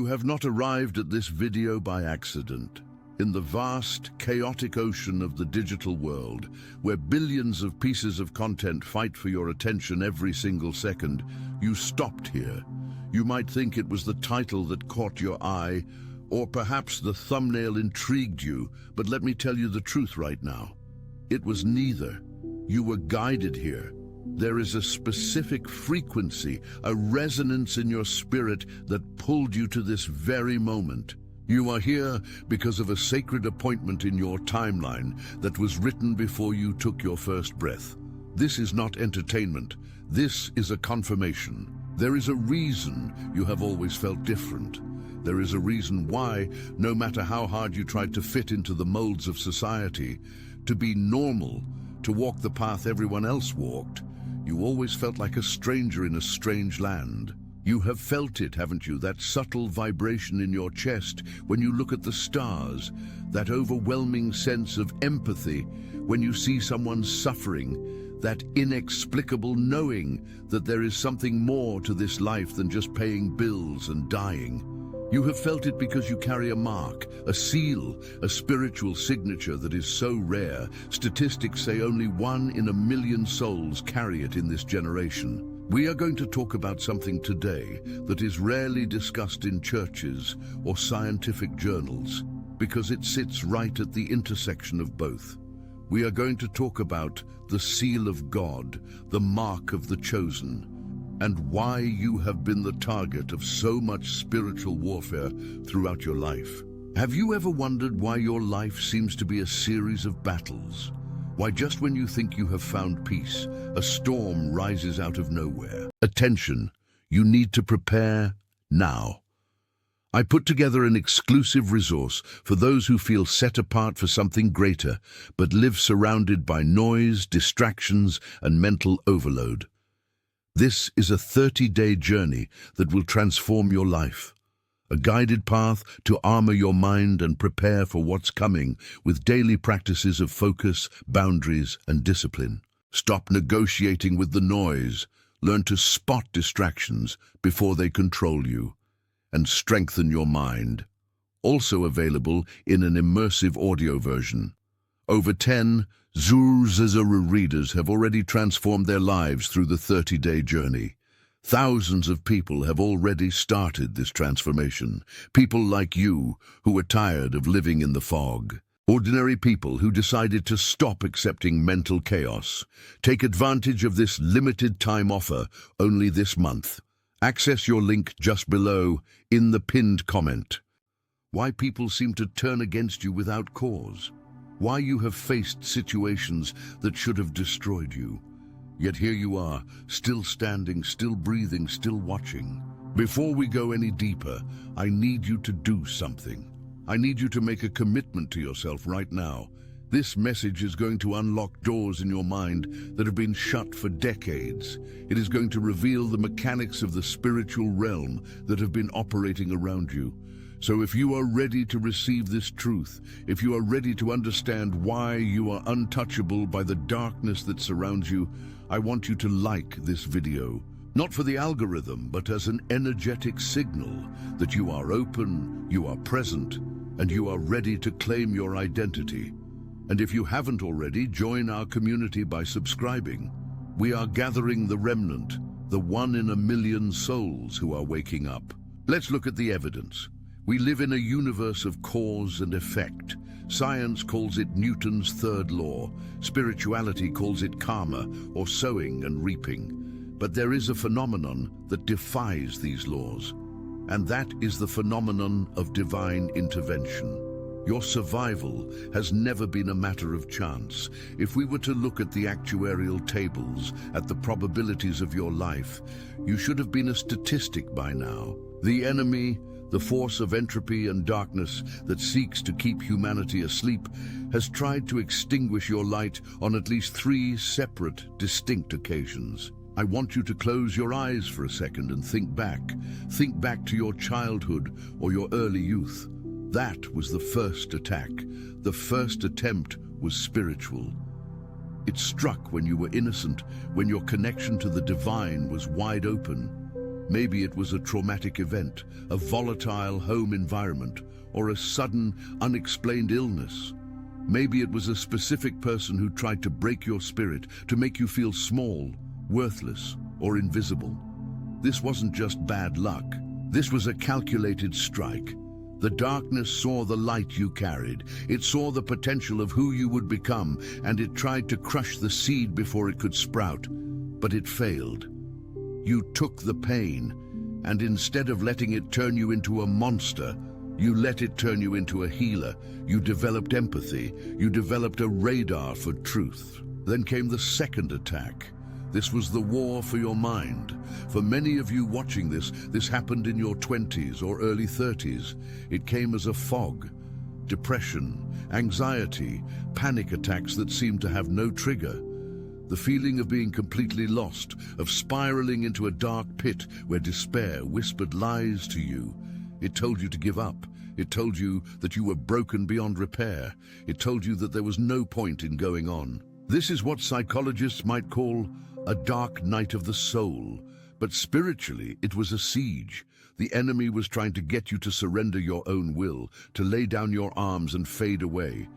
You have not arrived at this video by accident. In the vast, chaotic ocean of the digital world, where billions of pieces of content fight for your attention every single second, you stopped here. You might think it was the title that caught your eye, or perhaps the thumbnail intrigued you, but let me tell you the truth right now. It was neither. You were guided here. There is a specific frequency, a resonance in your spirit that pulled you to this very moment. You are here because of a sacred appointment in your timeline that was written before you took your first breath. This is not entertainment. This is a confirmation. There is a reason you have always felt different. There is a reason why, no matter how hard you tried to fit into the molds of society, to be normal, to walk the path everyone else walked, you always felt like a stranger in a strange land. You have felt it, haven't you? That subtle vibration in your chest when you look at the stars, that overwhelming sense of empathy when you see someone suffering, that inexplicable knowing that there is something more to this life than just paying bills and dying. You have felt it because you carry a mark, a seal, a spiritual signature that is so rare. Statistics say only 1 in a million souls carry it in this generation. We are going to talk about something today that is rarely discussed in churches or scientific journals, because it sits right at the intersection of both. We are going to talk about the seal of God, the mark of the chosen, and why you have been the target of so much spiritual warfare throughout your life. Have you ever wondered why your life seems to be a series of battles? Why just when you think you have found peace, a storm rises out of nowhere? Attention, you need to prepare now. I put together an exclusive resource for those who feel set apart for something greater, but live surrounded by noise, distractions, and mental overload. This is a 30-day journey that will transform your life. A guided path to armor your mind and prepare for what's coming with daily practices of focus, boundaries, and discipline. Stop negotiating with the noise. Learn to spot distractions before they control you, and strengthen your mind. Also available in an immersive audio version. Over 10 Zuzazara readers have already transformed their lives through the 30-day journey. Thousands of people have already started this transformation. People like you who are tired of living in the fog. Ordinary people who decided to stop accepting mental chaos. Take advantage of this limited time offer only this month. Access your link just below in the pinned comment. Why people seem to turn against you without cause. Why you have faced situations that should have destroyed you. Yet here you are, still standing, still breathing, still watching. Before we go any deeper, I need you to do something. I need you to make a commitment to yourself right now. This message is going to unlock doors in your mind that have been shut for decades. It is going to reveal the mechanics of the spiritual realm that have been operating around you. So if you are ready to receive this truth, if you are ready to understand why you are untouchable by the darkness that surrounds you, I want you to like this video, not for the algorithm, but as an energetic signal that you are open, you are present, and you are ready to claim your identity. And if you haven't already, join our community by subscribing. We are gathering the remnant, the 1 in a million souls who are waking up. Let's look at the evidence. We live in a universe of cause and effect. Science calls it Newton's third law. Spirituality calls it karma, or sowing and reaping. But there is a phenomenon that defies these laws, and that is the phenomenon of divine intervention. Your survival has never been a matter of chance. If we were to look at the actuarial tables, at the probabilities of your life, you should have been a statistic by now. The enemy, the force of entropy and darkness that seeks to keep humanity asleep, has tried to extinguish your light on at least 3 separate, distinct occasions. I want you to close your eyes for a second and think back. Think back to your childhood or your early youth. That was the first attack. The first attempt was spiritual. It struck when you were innocent, when your connection to the divine was wide open. Maybe it was a traumatic event, a volatile home environment, or a sudden, unexplained illness. Maybe it was a specific person who tried to break your spirit, to make you feel small, worthless, or invisible. This wasn't just bad luck. This was a calculated strike. The darkness saw the light you carried. It saw the potential of who you would become, and it tried to crush the seed before it could sprout. But it failed. You took the pain, and instead of letting it turn you into a monster, you let it turn you into a healer. You developed empathy. You developed a radar for truth. Then came the second attack. This was the war for your mind. For many of you watching this happened in your 20s or early 30s. It came as a fog. Depression, anxiety, panic attacks that seemed to have no trigger. The feeling of being completely lost, of spiraling into a dark pit where despair whispered lies to you. It told you to give up. It told you that you were broken beyond repair. It told you that there was no point in going on. This is what psychologists might call a dark night of the soul. But spiritually, it was a siege. The enemy was trying to get you to surrender your own will, to lay down your arms and fade away.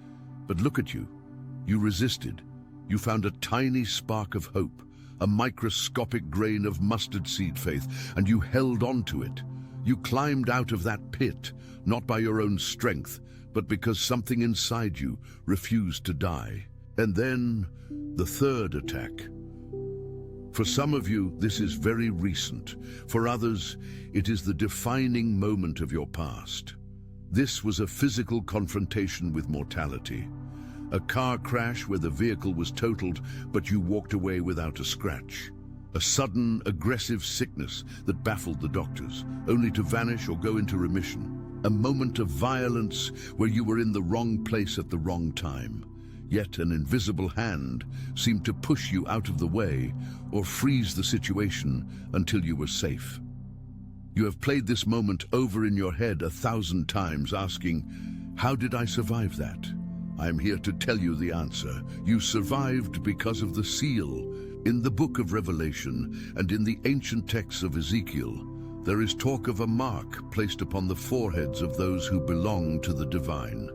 But look at you. You resisted. You found a tiny spark of hope, a microscopic grain of mustard seed faith, and you held on to it. You climbed out of that pit, not by your own strength, but because something inside you refused to die. And then, the third attack. For some of you, this is very recent. For others, it is the defining moment of your past. This was a physical confrontation with mortality. A car crash where the vehicle was totaled, but you walked away without a scratch. A sudden, aggressive sickness that baffled the doctors, only to vanish or go into remission. A moment of violence where you were in the wrong place at the wrong time. Yet an invisible hand seemed to push you out of the way or freeze the situation until you were safe. You have played this moment over in your head 1,000 times, asking, how did I survive that? I am here to tell you the answer. You survived because of the seal. In the book of Revelation and in the ancient texts of Ezekiel, there is talk of a mark placed upon the foreheads of those who belong to the divine.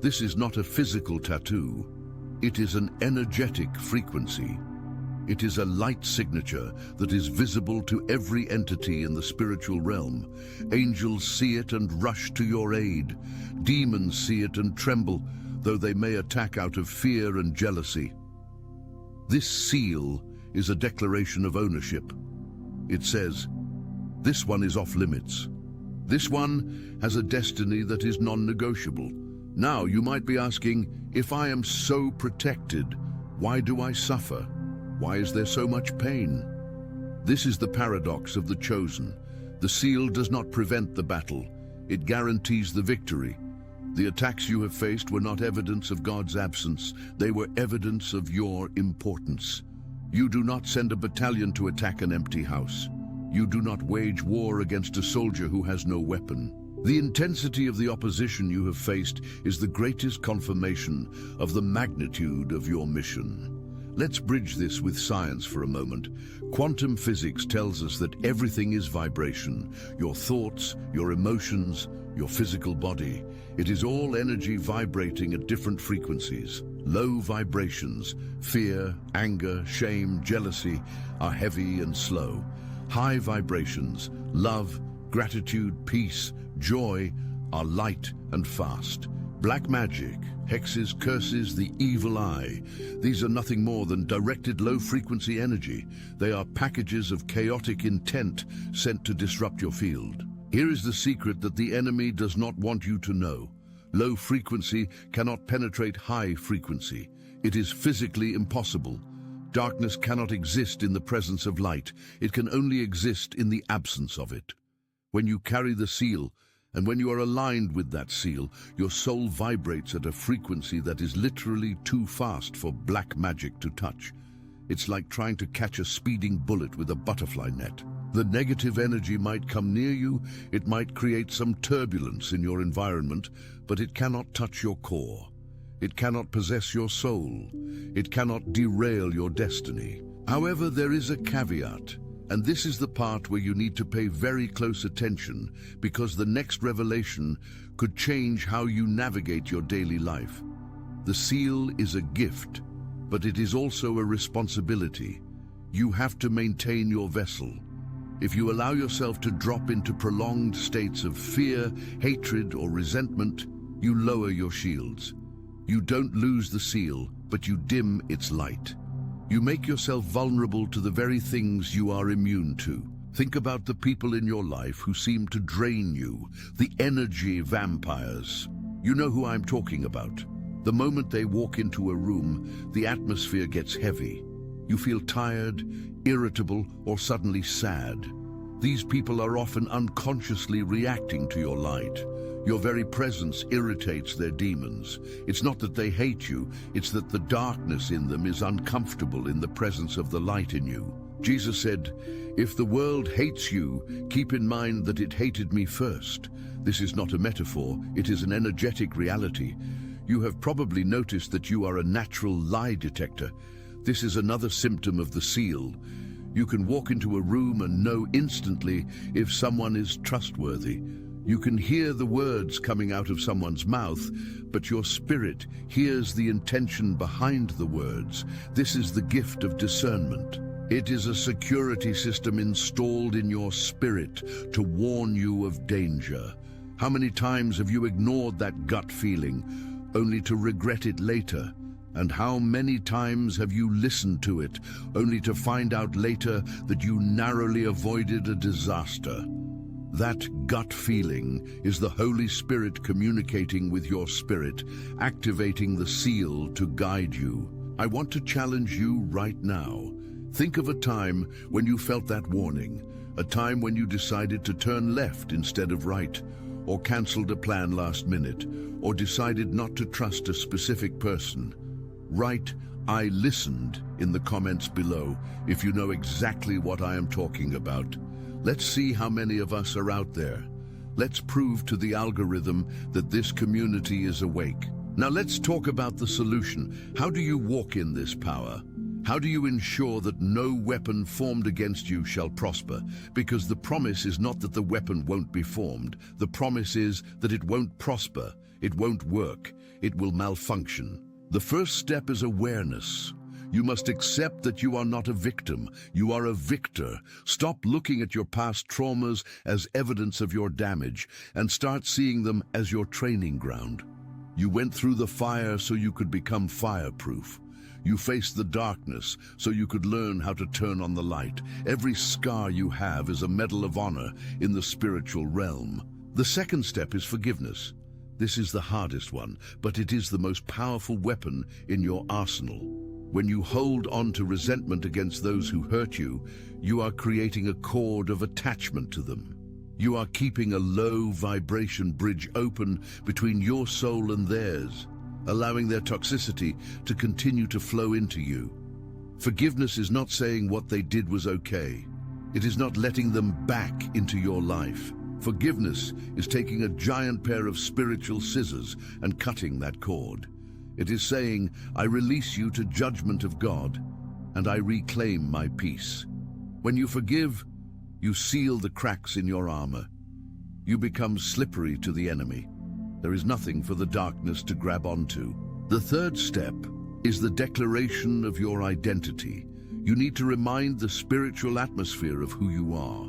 This is not a physical tattoo. It is an energetic frequency. It is a light signature that is visible to every entity in the spiritual realm. Angels see it and rush to your aid. Demons see it and tremble, though they may attack out of fear and jealousy. This seal is a declaration of ownership. It says, this one is off limits. This one has a destiny that is non-negotiable. Now you might be asking, if I am so protected, why do I suffer? Why is there so much pain? This is the paradox of the chosen. The seal does not prevent the battle. It guarantees the victory. The attacks you have faced were not evidence of God's absence. They were evidence of your importance. You do not send a battalion to attack an empty house. You do not wage war against a soldier who has no weapon. The intensity of the opposition you have faced is the greatest confirmation of the magnitude of your mission. Let's bridge this with science for a moment. Quantum physics tells us that everything is vibration. Your thoughts, your emotions, your physical body. It is all energy vibrating at different frequencies. Low vibrations, fear, anger, shame, jealousy, are heavy and slow. High vibrations, love, gratitude, peace, joy, are light and fast. Black magic, hexes, curses, the evil eye. These are nothing more than directed low-frequency energy. They are packages of chaotic intent sent to disrupt your field. Here is the secret that the enemy does not want you to know. Low frequency cannot penetrate high frequency. It is physically impossible. Darkness cannot exist in the presence of light. It can only exist in the absence of it. When you carry the seal, and when you are aligned with that seal, your soul vibrates at a frequency that is literally too fast for black magic to touch. It's like trying to catch a speeding bullet with a butterfly net. The negative energy might come near you, it might create some turbulence in your environment, but it cannot touch your core. It cannot possess your soul. It cannot derail your destiny. However, there is a caveat. And this is the part where you need to pay very close attention, because the next revelation could change how you navigate your daily life. The seal is a gift, but it is also a responsibility. You have to maintain your vessel. If you allow yourself to drop into prolonged states of fear, hatred, or resentment, you lower your shields. You don't lose the seal, but you dim its light. You make yourself vulnerable to the very things you are immune to. Think about the people in your life who seem to drain you, the energy vampires. You know who I'm talking about. The moment they walk into a room, the atmosphere gets heavy. You feel tired, irritable, or suddenly sad. These people are often unconsciously reacting to your light. Your very presence irritates their demons. It's not that they hate you, it's that the darkness in them is uncomfortable in the presence of the light in you. Jesus said, "If the world hates you, keep in mind that it hated me first." This is not a metaphor, it is an energetic reality. You have probably noticed that you are a natural lie detector. This is another symptom of the seal. You can walk into a room and know instantly if someone is trustworthy. You can hear the words coming out of someone's mouth, but your spirit hears the intention behind the words. This is the gift of discernment. It is a security system installed in your spirit to warn you of danger. How many times have you ignored that gut feeling, only to regret it later? And how many times have you listened to it, only to find out later that you narrowly avoided a disaster? That gut feeling is the Holy Spirit communicating with your spirit, activating the seal to guide you. I want to challenge you right now. Think of a time when you felt that warning, a time when you decided to turn left instead of right, or canceled a plan last minute, or decided not to trust a specific person. Write, "I listened" in the comments below if you know exactly what I am talking about. Let's see how many of us are out there. Let's prove to the algorithm that this community is awake. Now let's talk about the solution. How do you walk in this power? How do you ensure that no weapon formed against you shall prosper? Because the promise is not that the weapon won't be formed. The promise is that it won't prosper, it won't work, it will malfunction. The first step is awareness. You must accept that you are not a victim, you are a victor. Stop looking at your past traumas as evidence of your damage and start seeing them as your training ground. You went through the fire so you could become fireproof. You faced the darkness so you could learn how to turn on the light. Every scar you have is a medal of honor in the spiritual realm. The second step is forgiveness. This is the hardest one, but it is the most powerful weapon in your arsenal. When you hold on to resentment against those who hurt you, you are creating a cord of attachment to them. You are keeping a low vibration bridge open between your soul and theirs, allowing their toxicity to continue to flow into you. Forgiveness is not saying what they did was okay. It is not letting them back into your life. Forgiveness is taking a giant pair of spiritual scissors and cutting that cord. It is saying, "I release you to judgment of God, and I reclaim my peace." When you forgive, you seal the cracks in your armor. You become slippery to the enemy. There is nothing for the darkness to grab onto. The third step is the declaration of your identity. You need to remind the spiritual atmosphere of who you are.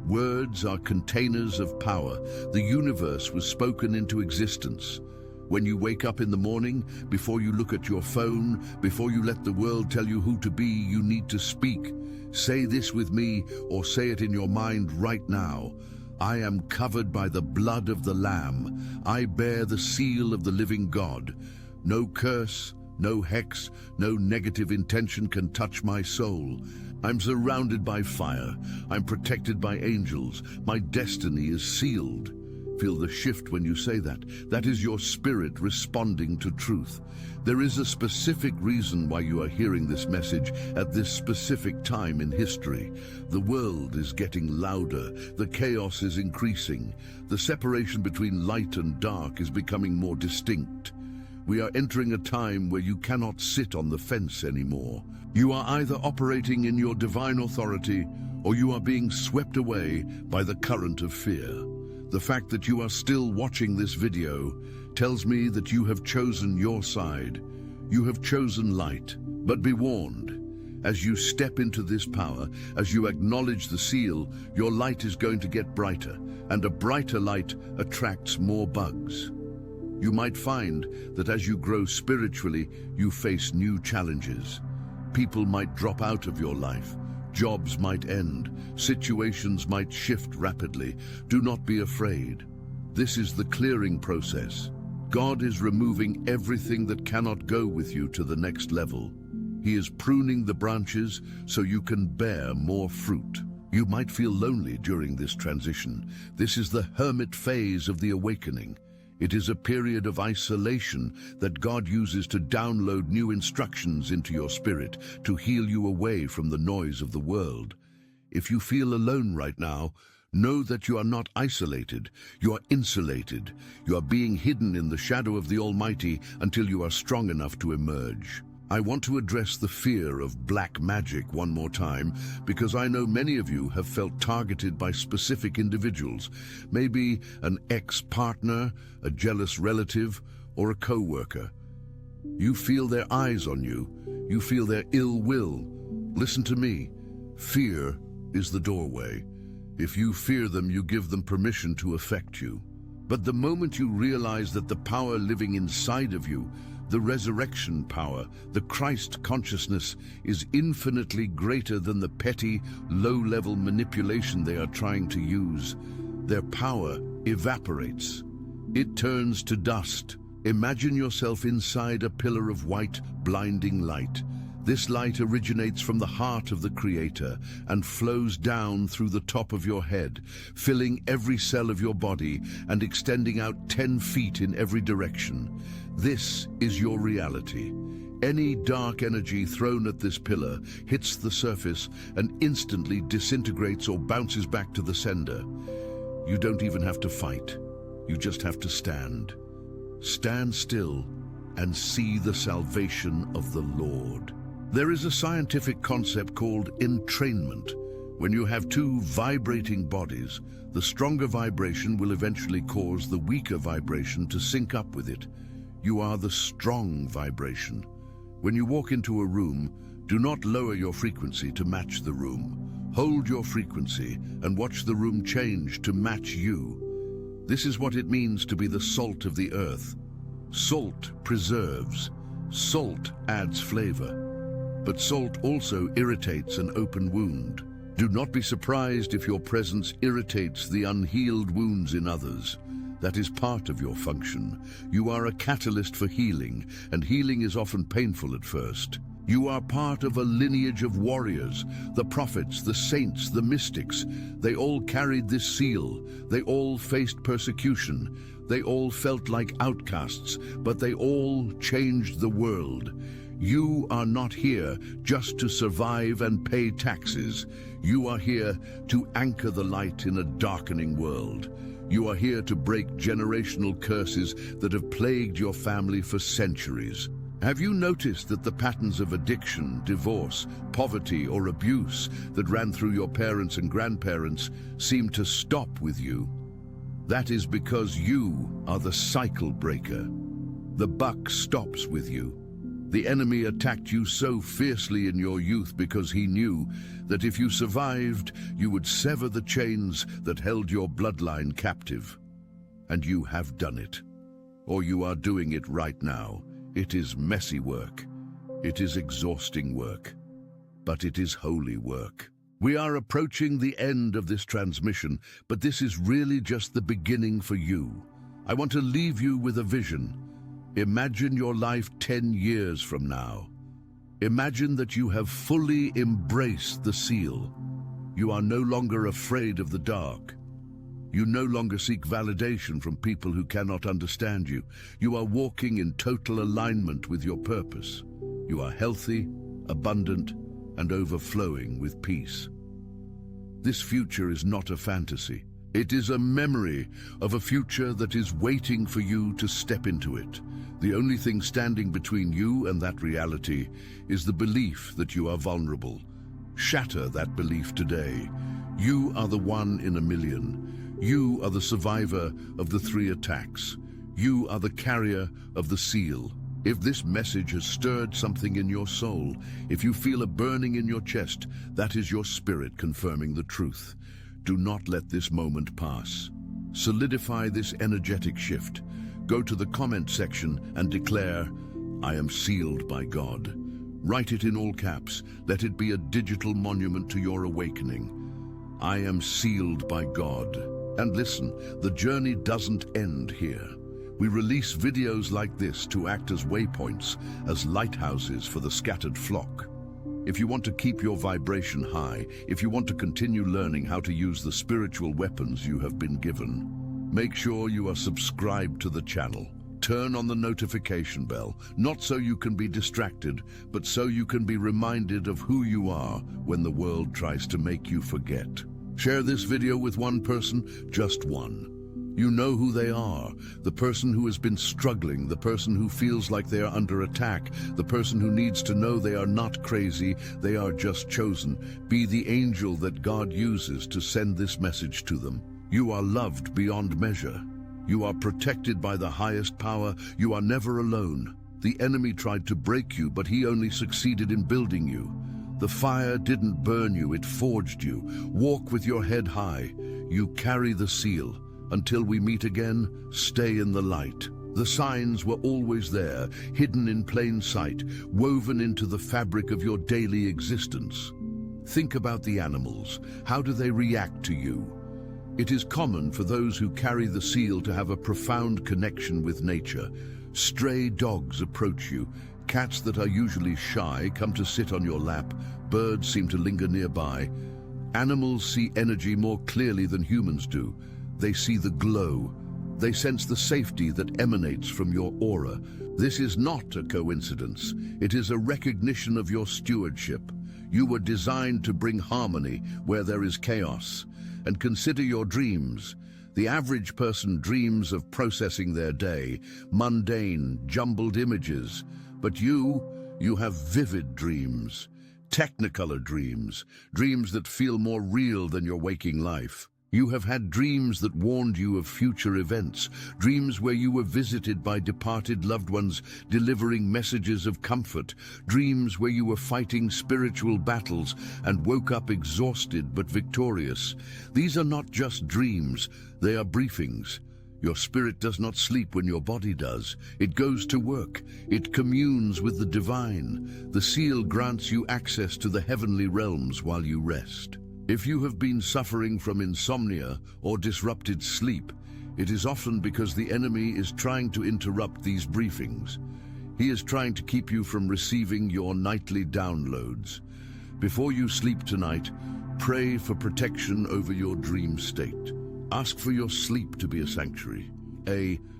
Words are containers of power. The universe was spoken into existence. When you wake up in the morning, before you look at your phone, before you let the world tell you who to be, you need to speak. Say this with me, or say it in your mind right now. I am covered by the blood of the Lamb. I bear the seal of the living God. No curse, no hex, no negative intention can touch my soul. I'm surrounded by fire. I'm protected by angels. My destiny is sealed. Feel the shift when you say that. That is your spirit responding to truth. There is a specific reason why you are hearing this message at this specific time in history. The world is getting louder. The chaos is increasing. The separation between light and dark is becoming more distinct. We are entering a time where you cannot sit on the fence anymore. You are either operating in your divine authority or you are being swept away by the current of fear. The fact that you are still watching this video tells me that you have chosen your side. You have chosen light. But be warned, as you step into this power, as you acknowledge the seal, your light is going to get brighter, and a brighter light attracts more bugs. You might find that as you grow spiritually, you face new challenges. People might drop out of your life. Jobs might end. Situations might shift rapidly. Do not be afraid. This is the clearing process. God is removing everything that cannot go with you to the next level. He is pruning the branches so you can bear more fruit. You might feel lonely during this transition. This is the hermit phase of the awakening. It is a period of isolation that God uses to download new instructions into your spirit, to heal you away from the noise of the world. If you feel alone right now, know that you are not isolated. You are insulated. You are being hidden in the shadow of the Almighty until you are strong enough to emerge. I want to address the fear of black magic one more time, because I know many of you have felt targeted by specific individuals, maybe an ex-partner, a jealous relative, or a co-worker. You feel their eyes on you. You feel their ill will. Listen to me. Fear is the doorway. If you fear them, you give them permission to affect you. But the moment you realize that the power living inside of you, the resurrection power, the Christ consciousness, is infinitely greater than the petty, low-level manipulation they are trying to use, their power evaporates. It turns to dust. Imagine yourself inside a pillar of white, blinding light. This light originates from the heart of the Creator and flows down through the top of your head, filling every cell of your body and extending out 10 feet in every direction. This is your reality. Any dark energy thrown at this pillar hits the surface and instantly disintegrates or bounces back to the sender. You don't even have to fight. You just have to stand. Stand still and see the salvation of the Lord. There is a scientific concept called entrainment. When you have two vibrating bodies, the stronger vibration will eventually cause the weaker vibration to sync up with it. You are the strong vibration. When you walk into a room, do not lower your frequency to match the room. Hold your frequency and watch the room change to match you. This is what it means to be the salt of the earth. Salt preserves. Salt adds flavor. But salt also irritates an open wound. Do not be surprised if your presence irritates the unhealed wounds in others. That is part of your function. You are a catalyst for healing, and healing is often painful at first. You are part of a lineage of warriors, the prophets, the saints, the mystics. They all carried this seal. They all faced persecution. They all felt like outcasts, but they all changed the world. You are not here just to survive and pay taxes. You are here to anchor the light in a darkening world. You are here to break generational curses that have plagued your family for centuries. Have you noticed that the patterns of addiction, divorce, poverty, or abuse that ran through your parents and grandparents seem to stop with you? That is because you are the cycle breaker. The buck stops with you. The enemy attacked you so fiercely in your youth because he knew that if you survived, you would sever the chains that held your bloodline captive. And you have done it. Or you are doing it right now. It is messy work. It is exhausting work. But it is holy work. We are approaching the end of this transmission, but this is really just the beginning for you. I want to leave you with a vision. Imagine your life 10 years from now. Imagine that you have fully embraced the seal. You are no longer afraid of the dark. You no longer seek validation from people who cannot understand you. You are walking in total alignment with your purpose. You are healthy, abundant, and overflowing with peace. This future is not a fantasy. It is a memory of a future that is waiting for you to step into it. The only thing standing between you and that reality is the belief that you are vulnerable, Shatter that belief today. You are the one in a million. You are the survivor of the 3 attacks. You are the carrier of the seal. If this message has stirred something in your soul, if you feel a burning in your chest, that is your spirit confirming the truth. Do not let this moment pass. Solidify this energetic shift. Go to the comment section and declare, "I am sealed by God." Write it in all caps. Let it be a digital monument to your awakening. I am sealed by God. And listen, the journey doesn't end here. We release videos like this to act as waypoints, as lighthouses for the scattered flock. If you want to keep your vibration high, if you want to continue learning how to use the spiritual weapons you have been given, make sure you are subscribed to the channel. Turn on the notification bell, not so you can be distracted, but so you can be reminded of who you are when the world tries to make you forget. Share this video with one person, just one. You know who they are, the person who has been struggling, the person who feels like they are under attack, the person who needs to know they are not crazy, they are just chosen. Be the angel that God uses to send this message to them. You are loved beyond measure. You are protected by the highest power. You are never alone. The enemy tried to break you, but he only succeeded in building you. The fire didn't burn you, it forged you. Walk with your head high. You carry the seal. Until we meet again, stay in the light. The signs were always there, hidden in plain sight, woven into the fabric of your daily existence. Think about the animals. How do they react to you? It is common for those who carry the seal to have a profound connection with nature. Stray dogs approach you. Cats that are usually shy come to sit on your lap. Birds seem to linger nearby. Animals see energy more clearly than humans do. They see the glow. They sense the safety that emanates from your aura. This is not a coincidence. It is a recognition of your stewardship. You were designed to bring harmony where there is chaos. And consider your dreams. The average person dreams of processing their day, mundane, jumbled images. But you have vivid dreams, technicolor dreams, dreams that feel more real than your waking life. You have had dreams that warned you of future events, dreams where you were visited by departed loved ones, delivering messages of comfort, dreams where you were fighting spiritual battles and woke up exhausted but victorious. These are not just dreams, they are briefings. Your spirit does not sleep when your body does. It goes to work. It communes with the divine. The seal grants you access to the heavenly realms while you rest. If you have been suffering from insomnia or disrupted sleep, it is often because the enemy is trying to interrupt these briefings. He is trying to keep you from receiving your nightly downloads. Before you sleep tonight, pray for protection over your dream state. Ask for your sleep to be a sanctuary.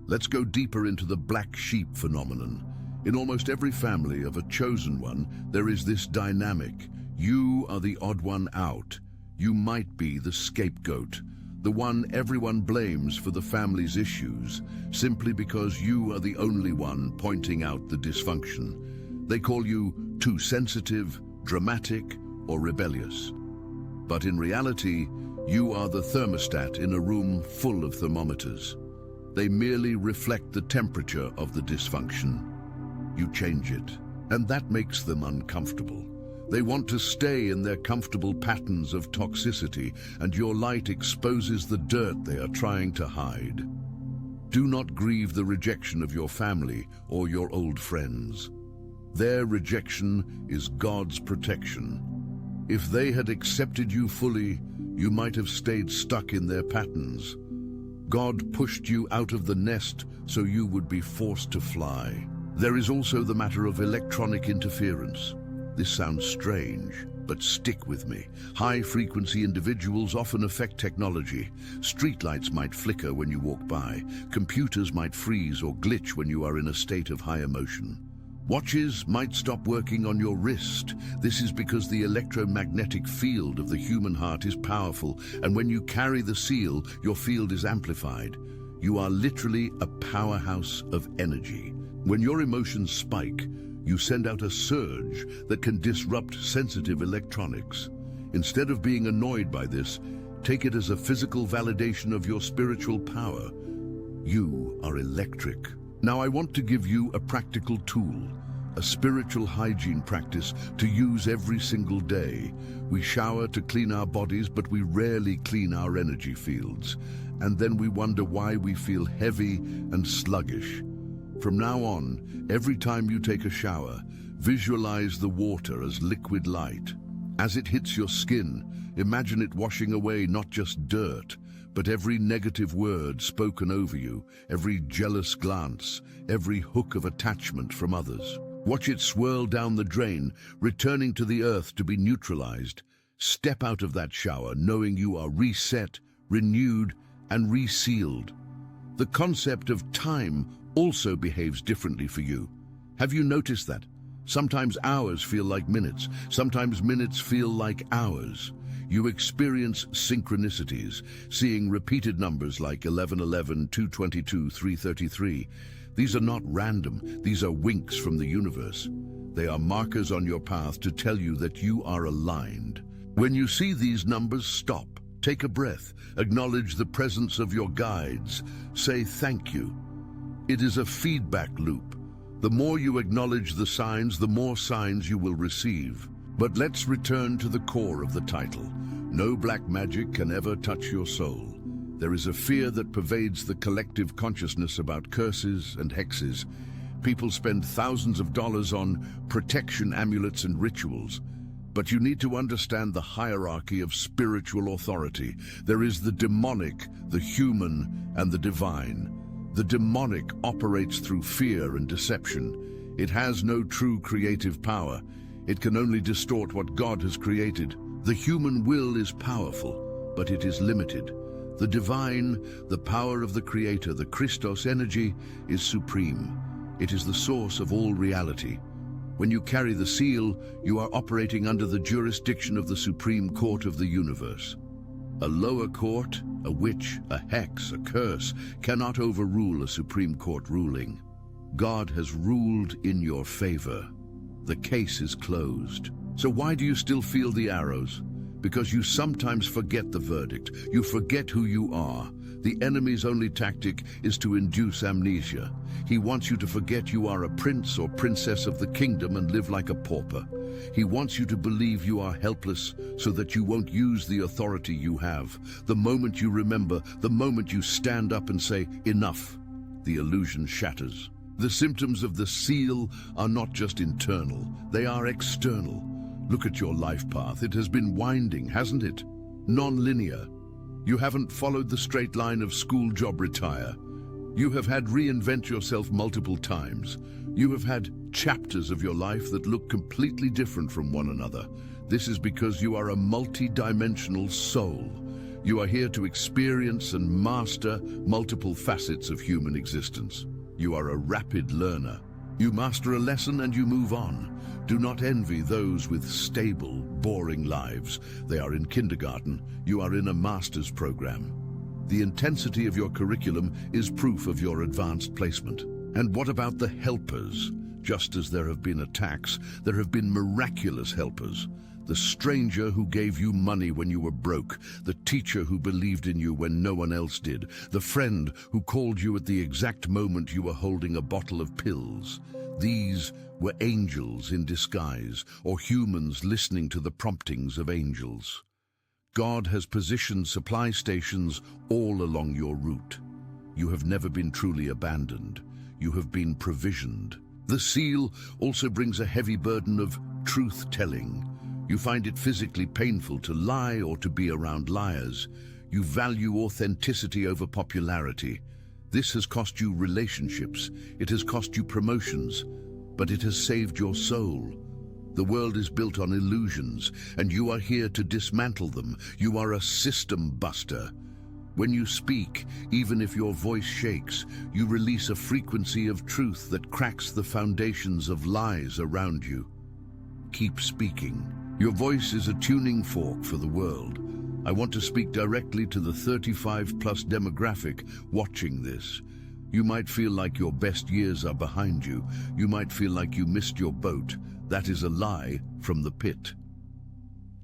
Let's go deeper into the black sheep phenomenon. In almost every family of a chosen one, there is this dynamic. You are the odd one out. You might be the scapegoat, the one everyone blames for the family's issues, simply because you are the only one pointing out the dysfunction. They call you too sensitive, dramatic, or rebellious. But in reality, you are the thermostat in a room full of thermometers. They merely reflect the temperature of the dysfunction. You change it, and that makes them uncomfortable. They want to stay in their comfortable patterns of toxicity, and your light exposes the dirt they are trying to hide. Do not grieve the rejection of your family or your old friends. Their rejection is God's protection. If they had accepted you fully, you might have stayed stuck in their patterns. God pushed you out of the nest so you would be forced to fly. There is also the matter of electronic interference. This sounds strange, but stick with me. High-frequency individuals often affect technology. Streetlights might flicker when you walk by. Computers might freeze or glitch when you are in a state of high emotion. Watches might stop working on your wrist. This is because the electromagnetic field of the human heart is powerful, and when you carry the seal, your field is amplified. You are literally a powerhouse of energy. When your emotions spike, You send out a surge that can disrupt sensitive electronics. Instead of being annoyed by this, take it as a physical validation of your spiritual power. You are electric. Now I want to give you a practical tool, a spiritual hygiene practice to use every single day. We shower to clean our bodies, but we rarely clean our energy fields. And then we wonder why we feel heavy and sluggish. From now on, every time you take a shower, visualize the water as liquid light. As it hits your skin, imagine it washing away not just dirt, but every negative word spoken over you, every jealous glance, every hook of attachment from others. Watch it swirl down the drain, returning to the earth to be neutralized. Step out of that shower knowing you are reset, renewed, and resealed. The concept of time also behaves differently for you. Have you noticed that? Sometimes hours feel like minutes, sometimes minutes feel like hours. You experience synchronicities, seeing repeated numbers like 1111, 222, 333. These are not random, these are winks from the universe. They are markers on your path to tell you that you are aligned. When you see these numbers, stop, take a breath, acknowledge the presence of your guides, say thank you. It is a feedback loop. The more you acknowledge the signs, the more signs you will receive. But let's return to the core of the title. No black magic can ever touch your soul. There is a fear that pervades the collective consciousness about curses and hexes. People spend thousands of dollars on protection amulets and rituals. But you need to understand the hierarchy of spiritual authority. There is the demonic, the human, and the divine. The demonic operates through fear and deception. It has no true creative power. It can only distort what God has created. The human will is powerful, but it is limited. The divine, the power of the Creator, the Christos energy, is supreme. It is the source of all reality. When you carry the seal, you are operating under the jurisdiction of the Supreme Court of the universe. A lower court, a witch, a hex, a curse, cannot overrule a Supreme Court ruling. God has ruled in your favor. The case is closed. So why do you still feel the arrows? Because you sometimes forget the verdict. You forget who you are. The enemy's only tactic is to induce amnesia. He wants you to forget you are a prince or princess of the kingdom and live like a pauper. He wants you to believe you are helpless so that you won't use the authority you have. The moment you remember, the moment you stand up and say, enough, the illusion shatters. The symptoms of the seal are not just internal, they are external. Look at your life path. It has been winding, hasn't it? Non-linear. You haven't followed the straight line of school, job, retire. You have had reinvent yourself multiple times. You have had chapters of your life that look completely different from one another. This is because you are a multi-dimensional soul. You are here to experience and master multiple facets of human existence. You are a rapid learner. You master a lesson and you move on. Do not envy those with stable, boring lives. They are in kindergarten. You are in a master's program. The intensity of your curriculum is proof of your advanced placement. And what about the helpers? Just as there have been attacks, there have been miraculous helpers. The stranger who gave you money when you were broke, the teacher who believed in you when no one else did, the friend who called you at the exact moment you were holding a bottle of pills. These were angels in disguise, or humans listening to the promptings of angels. God has positioned supply stations all along your route. You have never been truly abandoned. You have been provisioned. The seal also brings a heavy burden of truth-telling. You find it physically painful to lie or to be around liars. You value authenticity over popularity. This has cost you relationships. It has cost you promotions, but it has saved your soul. The world is built on illusions, and you are here to dismantle them. You are a system buster. When you speak, even if your voice shakes, you release a frequency of truth that cracks the foundations of lies around you. Keep speaking. Your voice is a tuning fork for the world. I want to speak directly to the 35-plus demographic watching this. You might feel like your best years are behind you. You might feel like you missed your boat. That is a lie from the pit.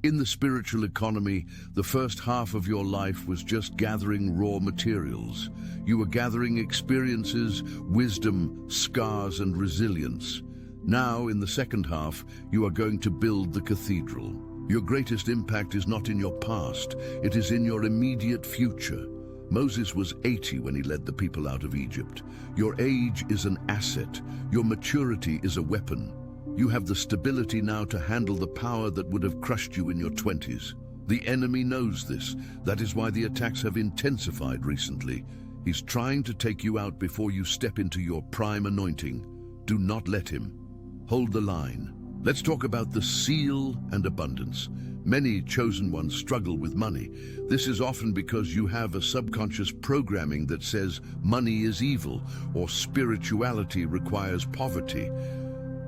In the spiritual economy, the first half of your life was just gathering raw materials. You were gathering experiences, wisdom, scars, and resilience. Now, in the second half, you are going to build the cathedral. Your greatest impact is not in your past, it is in your immediate future. Moses was 80 when he led the people out of Egypt. Your age is an asset. Your maturity is a weapon. You have the stability now to handle the power that would have crushed you in your 20s. The enemy knows this. That is why the attacks have intensified recently. He's trying to take you out before you step into your prime anointing. Do not let him. Hold the line. Let's talk about the seal and abundance. Many chosen ones struggle with money. This is often because you have a subconscious programming that says money is evil or spirituality requires poverty.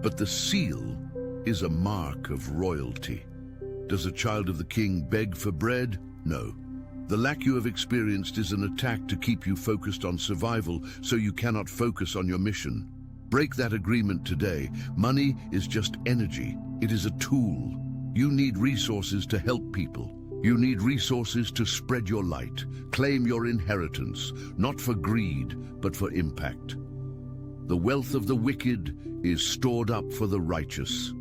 But the seal is a mark of royalty. Does a child of the king beg for bread? No. The lack you have experienced is an attack to keep you focused on survival so you cannot focus on your mission. Break that agreement today. Money is just energy. It is a tool. You need resources to help people. You need resources to spread your light. Claim your inheritance, not for greed, but for impact. The wealth of the wicked is stored up for the righteous.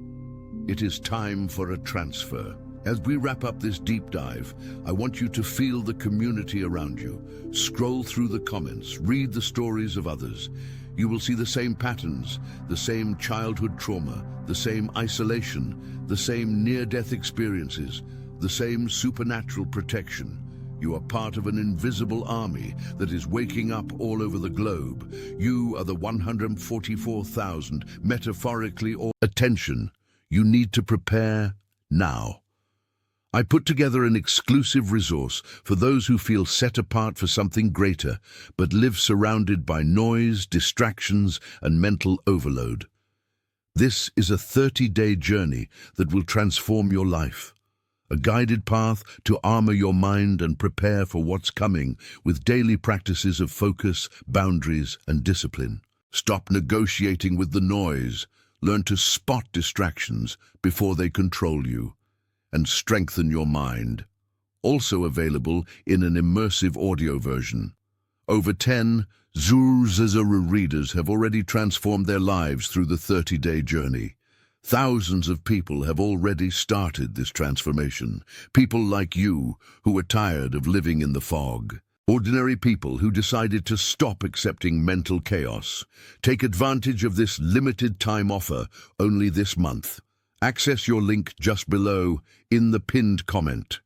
It is time for a transfer. As we wrap up this deep dive, I want you to feel the community around you. Scroll through the comments, read the stories of others. You will see the same patterns, the same childhood trauma, the same isolation, the same near-death experiences, the same supernatural protection. You are part of an invisible army that is waking up all over the globe. You are the 144,000, metaphorically or attention. You need to prepare now. I put together an exclusive resource for those who feel set apart for something greater, but live surrounded by noise, distractions, and mental overload. This is a 30-day journey that will transform your life. A guided path to armor your mind and prepare for what's coming with daily practices of focus, boundaries, and discipline. Stop negotiating with the noise. Learn to spot distractions before they control you. And strengthen your mind. Also available in an immersive audio version. Over 10 Zuzazara readers have already transformed their lives through the 30-day journey. Thousands of people have already started this transformation. People like you who are tired of living in the fog. Ordinary people who decided to stop accepting mental chaos. Take advantage of this limited time offer only this month. Access your link just below in the pinned comment.